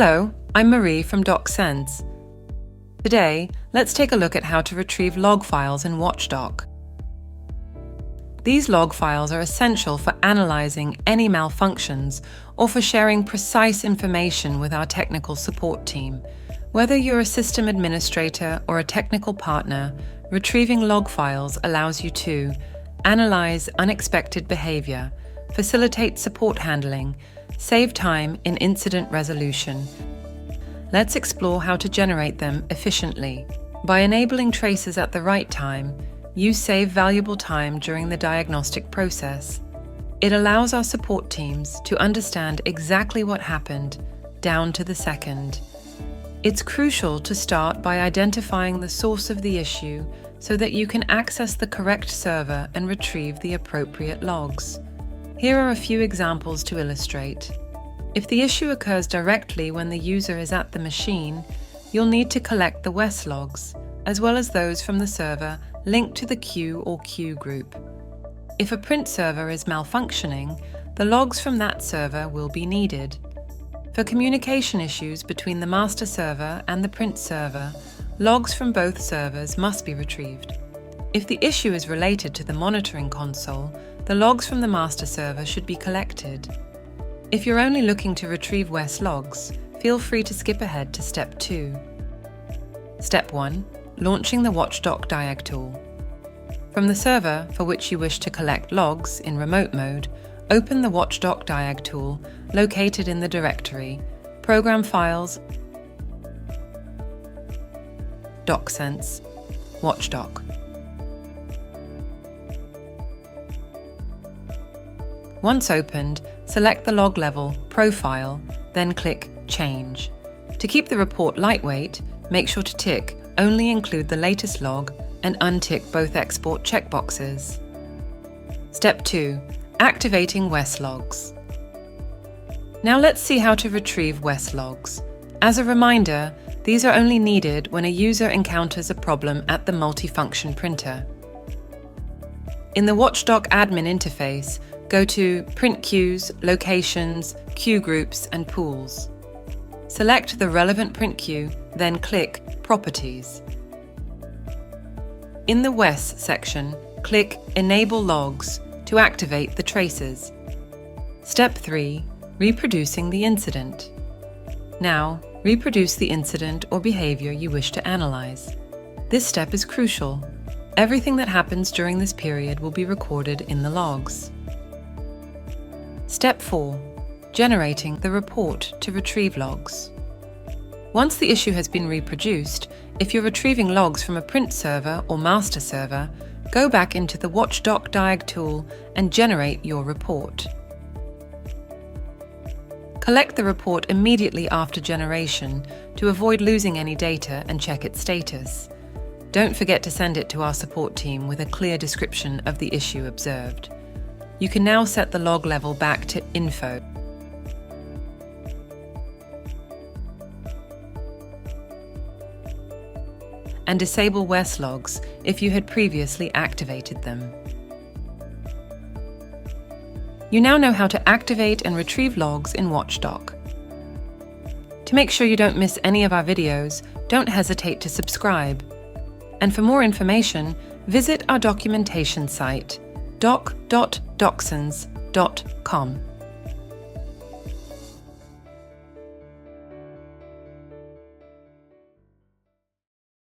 Hello, I'm Marie from DocSense. Today, let's take a look at how to retrieve log files in Watchdoc. These log files are essential for analysing any malfunctions or for sharing precise information with our technical support team. Whether you're a system administrator or a technical partner, retrieving log files allows you to analyse unexpected behaviour, facilitate support handling, save time in incident resolution. Let's explore how to generate them efficiently. By enabling traces at the right time, you save valuable time during the diagnostic process. It allows our support teams to understand exactly what happened, down to the second. It's crucial to start by identifying the source of the issue so that you can access the correct server and retrieve the appropriate logs. Here are a few examples to illustrate. If the issue occurs directly when the user is at the machine, you'll need to collect the WES logs, as well as those from the server linked to the queue or queue group. If a print server is malfunctioning, the logs from that server will be needed. For communication issues between the master server and the print server, logs from both servers must be retrieved. If the issue is related to the monitoring console, the logs from the master server should be collected. If you're only looking to retrieve WES logs, feel free to skip ahead to Step 2. Step 1. Launching the WatchdocDiagtool. From the server for which you wish to collect logs in remote mode, open the WatchdocDiagtool located in the directory Program Files, DocSense, Watchdoc. Once opened, select the log level Profile, then click Change. To keep the report lightweight, make sure to tick Only include the latest log and untick both export checkboxes. Step 2. Activating WES logs. Now let's see how to retrieve WES logs. As a reminder, these are only needed when a user encounters a problem at the multifunction printer. In the Watchdoc admin interface, go to Print Queues, Locations, Queue Groups and Pools. Select the relevant print queue, then click Properties. In the WES section, click Enable Logs to activate the traces. Step 3. Reproducing the incident. Now, reproduce the incident or behaviour you wish to analyse. This step is crucial. Everything that happens during this period will be recorded in the logs. Step 4. Generating the report to retrieve logs. Once the issue has been reproduced, if you're retrieving logs from a print server or master server, go back into the WatchdocDiagtool and generate your report. Collect the report immediately after generation to avoid losing any data and check its status. Don't forget to send it to our support team with a clear description of the issue observed. You can now set the log level back to Info. And disable WES logs if you had previously activated them. You now know how to activate and retrieve logs in Watchdoc. To make sure you don't miss any of our videos, don't hesitate to subscribe. And for more information, visit our documentation site, doc.docsense.com.